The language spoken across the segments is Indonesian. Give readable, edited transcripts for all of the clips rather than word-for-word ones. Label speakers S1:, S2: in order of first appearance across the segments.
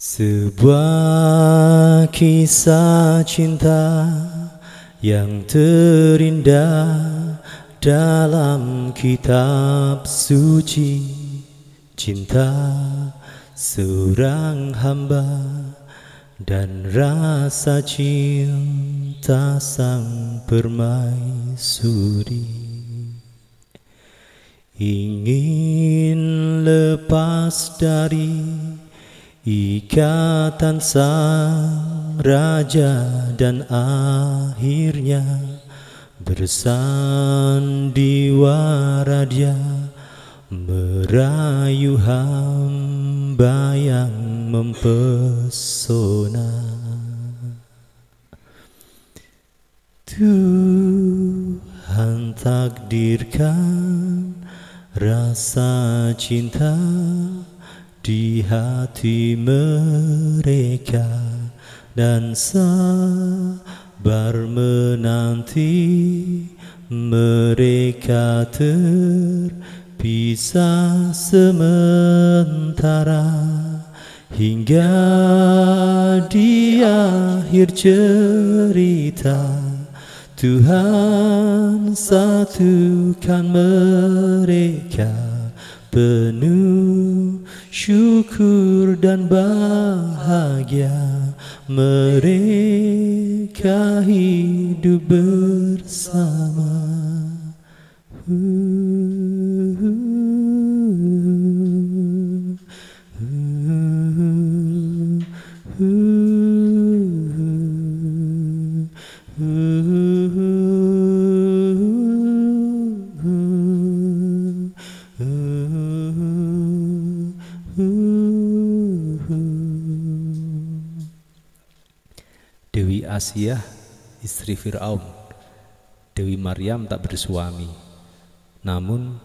S1: Sebuah kisah cinta yang terindah dalam kitab suci, cinta seorang hamba dan rasa cinta sang permaisuri. Ingin lepas dari ikatan sang raja dan akhirnya bersandiwara dia merayu hamba yang mempesona. Tuhan takdirkan rasa cinta di hati mereka dan sabar menanti mereka terpisah sementara hingga di akhir cerita Tuhan satukan mereka penuh syukur dan bahagia mereka hidup bersama. Dewi Asiyah, istri Fir'aun, Dewi Maryam tak bersuami. Namun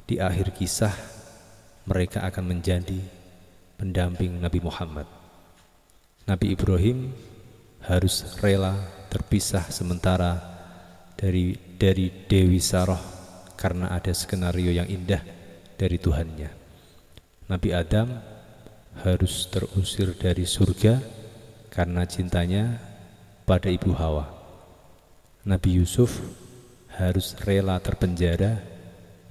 S1: di akhir kisah mereka akan menjadi pendamping Nabi Muhammad. Nabi Ibrahim harus rela terpisah sementara dari Dewi Sarah karena ada skenario yang indah dari Tuhannya. Nabi Adam harus terusir dari surga karena cintanya pada ibu Hawa. Nabi Yusuf harus rela terpenjara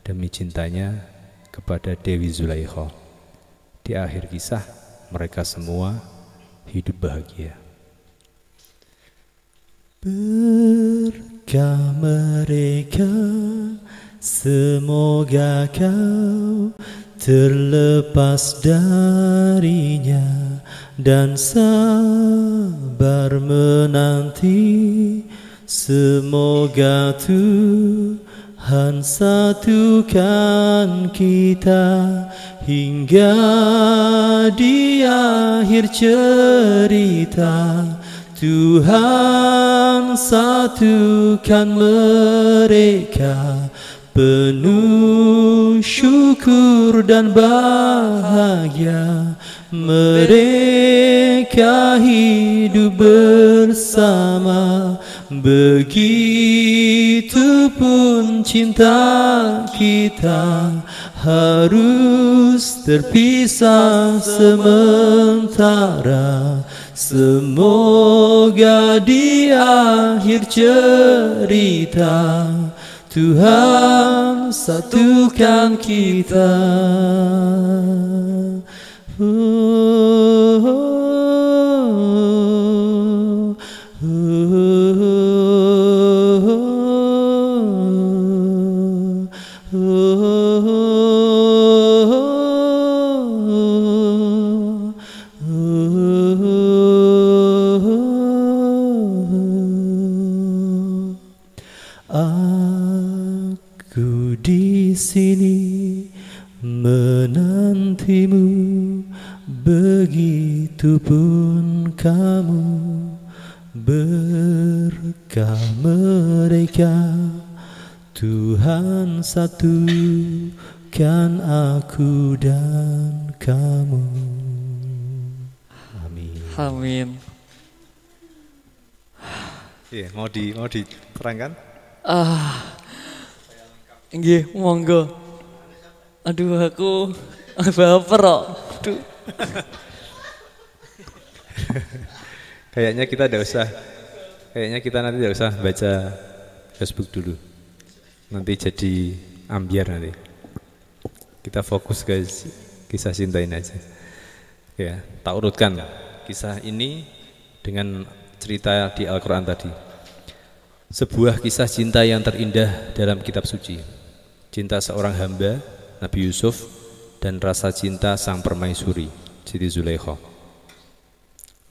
S1: demi cintanya kepada Dewi Zulaikha. Di akhir kisah mereka semua hidup bahagia. Berkah mereka, semoga kau terlepas darinya dan sabar menanti, semoga Tuhan satukan kita hingga di akhir cerita Tuhan satukan mereka penuh syukur dan bahagia mereka hidup bersama. Begitupun cinta kita harus terpisah sementara. Semoga di akhir cerita Tuhan satukan kita. Aku di sini menantimu, begitupun kamu. Berkah mereka, Tuhan satukan aku dan kamu. Amin.
S2: Amin.
S3: Iya, mau diterangkan?
S2: Nggih, monggo. Aduh, aku baper kok. Aduh.
S3: Kayaknya kita nanti tidak usah baca Facebook dulu. Nanti jadi ambiar nanti. Kita fokus ke kisah cinta ini aja. Ya, tak urutkan kisah ini dengan cerita di Al-Quran tadi. Sebuah kisah cinta yang terindah dalam kitab suci. Cinta seorang hamba, Nabi Yusuf, dan rasa cinta sang permaisuri, Siti Zulaikha.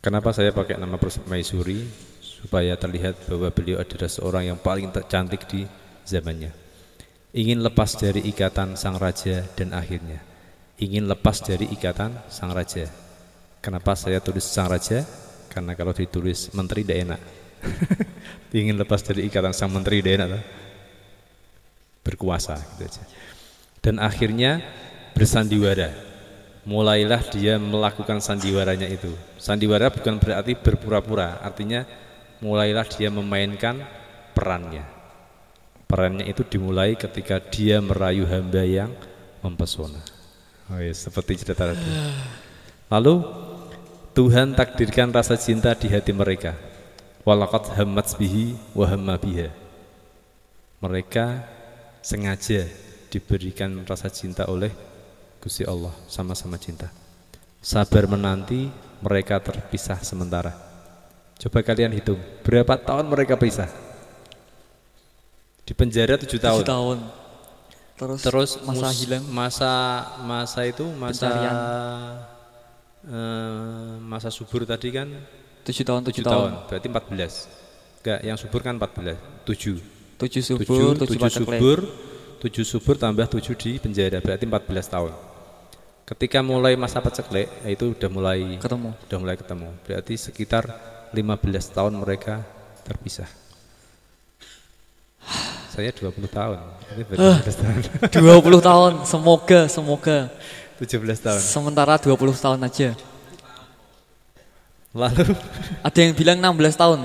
S3: Kenapa saya pakai nama permaisuri? Supaya terlihat bahwa beliau adalah seorang yang paling cantik di zamannya. Ingin lepas dari ikatan sang raja dan akhirnya ingin lepas dari ikatan sang raja. Kenapa saya tulis sang raja? Karena kalau ditulis menteri tidak enak. Ingin lepas dari ikatan sang menteri tidak enak, berkuasa gitu aja. Dan akhirnya bersandiwara. Mulailah dia melakukan sandiwaranya itu. Sandiwara bukan berarti berpura-pura, artinya mulailah dia memainkan perannya. Perannya itu dimulai ketika dia merayu hamba yang mempesona. Oh ya, seperti cerita tadi. Lalu Tuhan takdirkan rasa cinta di hati mereka. Walaqad hammat bihi wa hamma biha. Mereka sengaja diberikan rasa cinta oleh Gusti Allah, sama-sama cinta. Sabar menanti, mereka terpisah sementara. Coba kalian hitung, berapa tahun mereka pisah? Di penjara 7 tahun.
S2: 7 tahun. Terus masa hilang.
S3: Masa itu
S2: Pencarian.
S3: Masa subur tadi kan
S2: 7 tahun, 7
S3: 7
S2: tahun.
S3: berarti 14. Enggak, yang subur kan 14. 7.
S2: 7 subur, 7 paceklik.
S3: 7 subur tambah 7 di penjara berarti 14 tahun. Ketika mulai masa paceklik, itu udah mulai ketemu. Berarti sekitar 15 tahun mereka terpisah. Saya 20 tahun. Ini 15 tahun.
S2: 20 tahun, semoga
S3: 17 tahun.
S2: sementara 20 tahun aja.
S3: Lalu
S2: Ada yang bilang 16 tahun.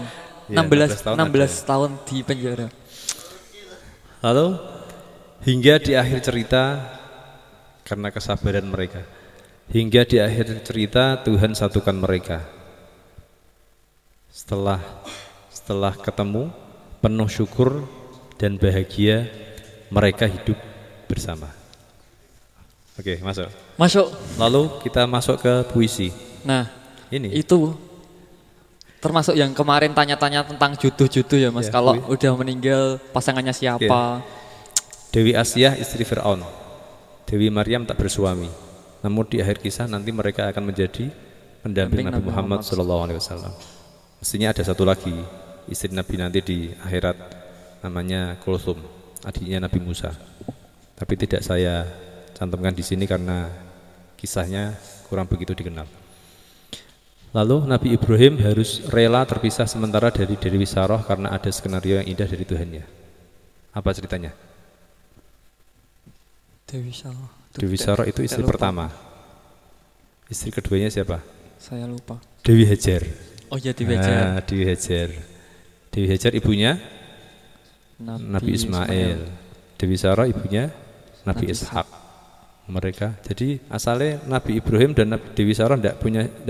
S3: Ya,
S2: 16 tahun di penjara.
S3: Lalu hingga di akhir cerita, karena kesabaran mereka, hingga di akhir cerita Tuhan satukan mereka. Setelah ketemu, penuh syukur dan bahagia, mereka hidup bersama. Oke, masuk. Lalu kita masuk ke puisi.
S2: Nah,
S3: Ini
S2: itu termasuk yang kemarin tanya-tanya tentang jodoh-jodoh ya Mas.
S3: Ya,
S2: kalau udah meninggal pasangannya siapa?
S3: Dewi Asyah istri Fir'aun, Dewi Maryam tak bersuami. Namun di akhir kisah nanti mereka akan menjadi pendamping Nabi Muhammad SAW. Mestinya ada satu lagi istri Nabi nanti di akhirat, namanya Kulthum, adiknya Nabi Musa. Tapi tidak saya cantumkan di sini karena kisahnya kurang begitu dikenal. Lalu Nabi Ibrahim harus rela terpisah sementara dari Dewi Sarah karena ada skenario yang indah dari Tuhannya. Apa ceritanya? Dewi Sarah itu istri pertama. Istri keduanya siapa?
S2: Saya lupa.
S3: Dewi Hajar.
S2: Oh iya, Dewi Hajar.
S3: Dewi Hajar. Dewi Hajar ibunya Nabi Ismail. Dewi Sarah ibunya Nabi Ishak. Mereka jadi asalnya Nabi Ibrahim dan Dewi Sarah tidak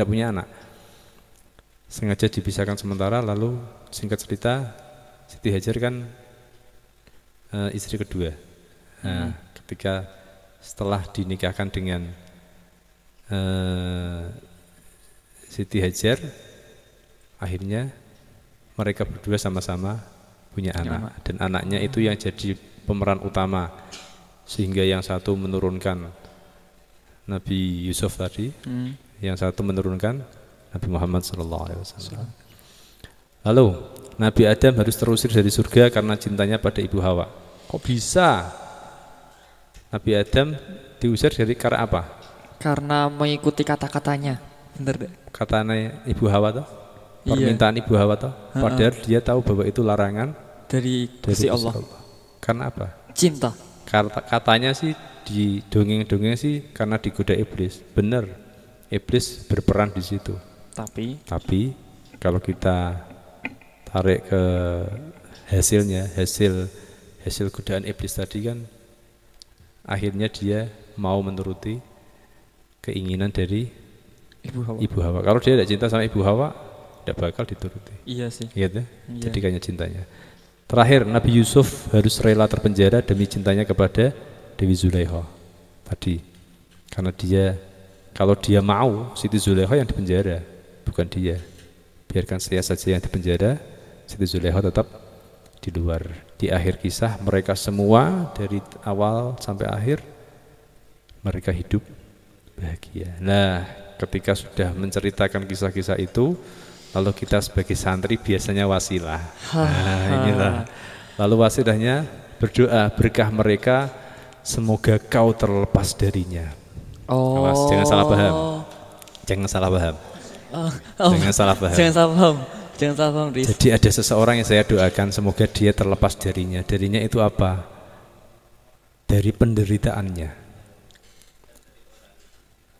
S3: punya anak. Sengaja dipisahkan sementara. Lalu singkat cerita, Siti Hajar kan istri kedua. Nah, ketika setelah dinikahkan dengan Siti Hajar, akhirnya mereka berdua sama-sama punya anak. Dan anaknya itu yang jadi pemeran utama, sehingga yang satu menurunkan Nabi Yusuf tadi, yang satu menurunkan Nabi Muhammad SAW. Lalu Nabi Adam harus terusir dari surga karena cintanya pada ibu Hawa. Kok bisa Nabi Adam diusir dari karena apa?
S2: Karena mengikuti kata-katanya. Bener deh.
S3: Katanya ibu Hawa toh? Permintaan ibu Hawa toh? Padahal dia tahu bahwa itu larangan
S2: dari Gusti Allah.
S3: Karena apa?
S2: Cinta.
S3: Katanya sih di dongeng-dongeng sih karena digoda iblis. Bener, iblis berperan di situ. Tapi kalau kita tarik ke hasilnya, hasil godaan iblis tadi kan akhirnya dia mau menuruti keinginan dari Ibu Hawa. Kalau dia tidak cinta sama Ibu Hawa, tidak bakal dituruti.
S2: Iya sih.
S3: Gitu.
S2: Iya.
S3: Jadi kayaknya cintanya. Terakhir, Nabi Yusuf harus rela terpenjara demi cintanya kepada Dewi Zulaikha tadi. Karena dia, kalau dia mau, Siti Zulaikha yang dipenjara, bukan dia. Biarkan saya saja yang dipenjara, Siti Zulaikha tetap di luar. Di akhir kisah, mereka semua dari awal sampai akhir, mereka hidup bahagia. Nah, ketika sudah menceritakan kisah-kisah itu, lalu kita sebagai santri biasanya wasilah. Nah, inilah. Lalu wasilahnya berdoa berkah mereka, semoga kau terlepas darinya. Awas, jangan salah paham. Jangan salah paham. Jangan salah paham.
S2: Jangan salah paham. Jangan salah paham, Riz.
S3: Jadi ada seseorang yang saya doakan semoga dia terlepas darinya. Darinya itu apa? Dari penderitaannya.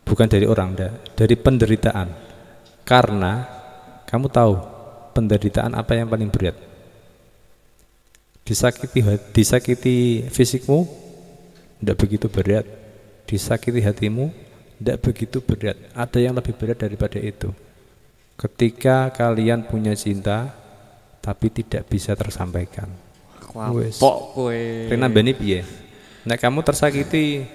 S3: Bukan dari orang, dari penderitaan. Karena kamu tahu penderitaan apa yang paling berat? Disakiti fisikmu tidak begitu berat. Disakiti hatimu tidak begitu berat. Ada yang lebih berat daripada itu. Ketika kalian punya cinta tapi tidak bisa tersampaikan.
S2: Wampok kowe.
S3: Rena bani piye? Nek kamu tersakiti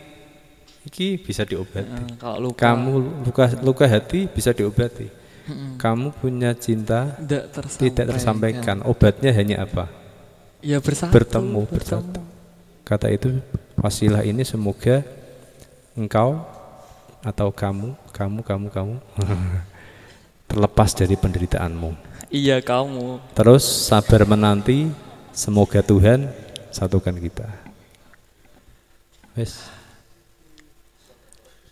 S3: iki bisa diobati.
S2: Kalau luka,
S3: kamu luka hati bisa diobati. Kamu punya cinta tidak tersampaikan. Obatnya hanya apa?
S2: Ya bersatu.
S3: Bertemu. Kata itu wasilah ini semoga engkau atau kamu terlepas dari penderitaanmu.
S2: Iya, kamu.
S3: Terus sabar menanti, semoga Tuhan satukan kita. Wes.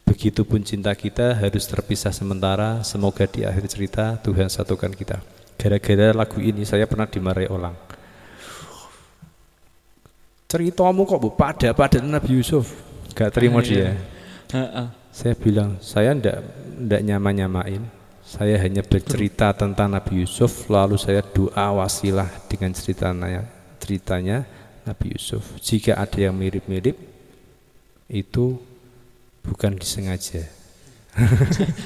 S3: Begitupun cinta kita harus terpisah sementara, semoga di akhir cerita Tuhan satukan kita. Gara-gara lagu ini saya pernah dimarahi orang. Ceritamu kok pada Nabi Yusuf. Gak terima dia. Saya bilang, saya ndak nyamain. Saya hanya bercerita tentang Nabi Yusuf, lalu saya doa wasilah dengan ceritanya Nabi Yusuf. Jika ada yang mirip-mirip, itu bukan disengaja.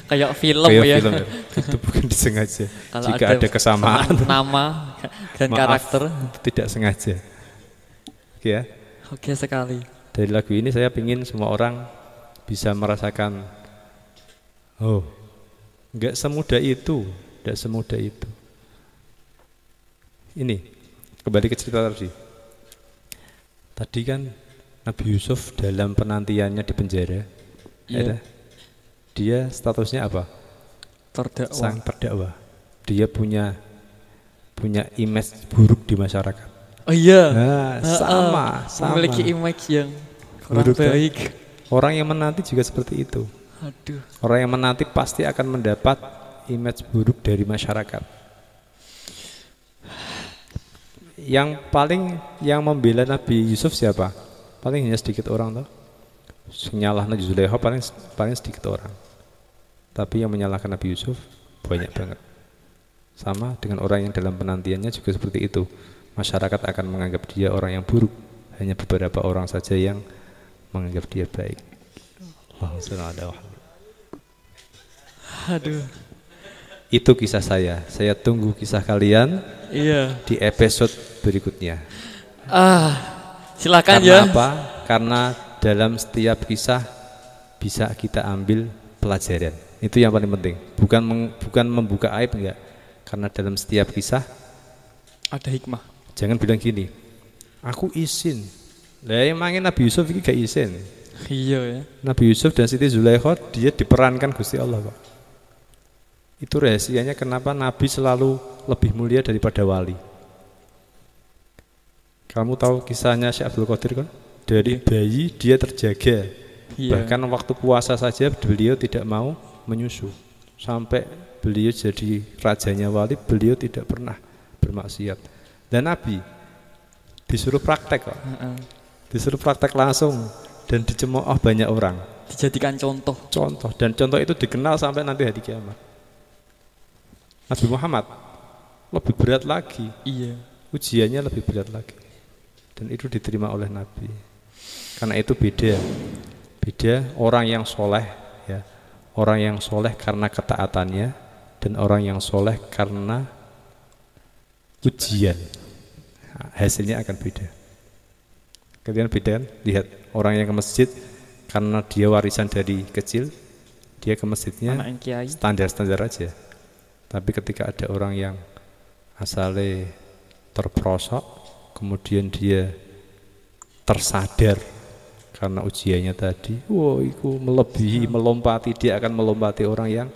S2: Kayak film ya.
S3: Film, itu bukan disengaja.
S2: Kalau
S3: jika ada kesamaan
S2: nama dan karakter,
S3: tidak sengaja. Oke ya.
S2: Oke sekali.
S3: Dari lagu ini saya ingin semua orang bisa merasakan, oh, enggak semudah itu. Ini kembali ke cerita tadi. Tadi kan Nabi Yusuf dalam penantiannya di penjara, dia statusnya apa?
S2: Terdakwa.
S3: Sang terdakwa. Dia punya image buruk di masyarakat.
S2: Oh iya.
S3: Nah, sama.
S2: Memiliki image yang kurang
S3: buruk,
S2: baik.
S3: Kan? Orang yang menanti juga seperti itu.
S2: Aduh.
S3: Orang yang menanti pasti akan mendapat image buruk dari masyarakat. Yang membela Nabi Yusuf siapa? Paling hanya sedikit orang toh. Nyalah Nabi Zulaikha paling sedikit orang. Tapi yang menyalahkan Nabi Yusuf banyak banget. Sama dengan orang yang dalam penantiannya juga seperti itu. Masyarakat akan menganggap dia orang yang buruk. Hanya beberapa orang saja yang menganggap dia baik.
S2: Aduh.
S3: Itu kisah saya. Saya tunggu kisah kalian.
S2: Iya.
S3: Di episode berikutnya.
S2: Silakan
S3: Karena
S2: ya.
S3: apa? Karena dalam setiap kisah bisa kita ambil pelajaran. Itu yang paling penting. Bukan membuka aib, enggak. Karena dalam setiap kisah
S2: ada hikmah.
S3: Jangan bilang gini, aku izin. Lah emangnya Nabi Yusuf ini gak izin.
S2: Iya ya.
S3: Nabi Yusuf dan Siti Zulaikha dia diperankan Gusti Allah, Pak. Itu rahasianya kenapa Nabi selalu lebih mulia daripada wali. Kamu tahu kisahnya Syekh Abdul Qadir kan? Dari bayi dia terjaga. Bahkan waktu puasa saja beliau tidak mau menyusu. Sampai beliau jadi rajanya wali, beliau tidak pernah bermaksiat. Dan Nabi disuruh praktek kok. Disuruh praktek langsung dan dicemooh banyak orang.
S2: Dijadikan contoh.
S3: Dan contoh itu dikenal sampai nanti hari kiamat. Nabi Muhammad lebih berat lagi.
S2: Iya.
S3: Ujiannya lebih berat lagi. Dan itu diterima oleh Nabi. Karena itu beda orang yang soleh, ya, orang yang soleh karena ketaatannya dan orang yang soleh karena ujian. Nah, hasilnya akan beda. Kalian beda kan? Lihat orang yang ke masjid karena dia warisan dari kecil, dia ke masjidnya
S2: Anak yang kiai.
S3: standar-standar aja. Tapi ketika ada orang yang asalnya terperosok, kemudian dia tersadar karena ujiannya tadi, wah itu melebihi, melompati, dia akan melompati orang yang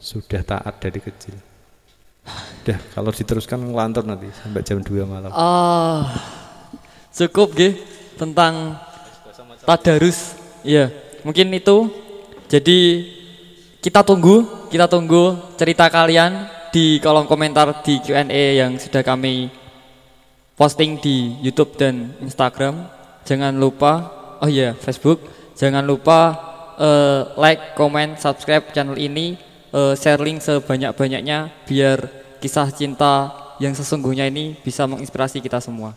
S3: sudah taat dari kecil. Udah, kalau diteruskan ngelantur nanti sampai jam 2 malam.
S2: Cukup nggih tentang tadarus. Iya, mungkin itu. Jadi kita tunggu cerita kalian di kolom komentar di Q&A yang sudah kami posting di YouTube dan Instagram. Jangan lupa, Facebook. Jangan lupa like, comment, subscribe channel ini, share link sebanyak-banyaknya biar kisah cinta yang sesungguhnya ini bisa menginspirasi kita semua.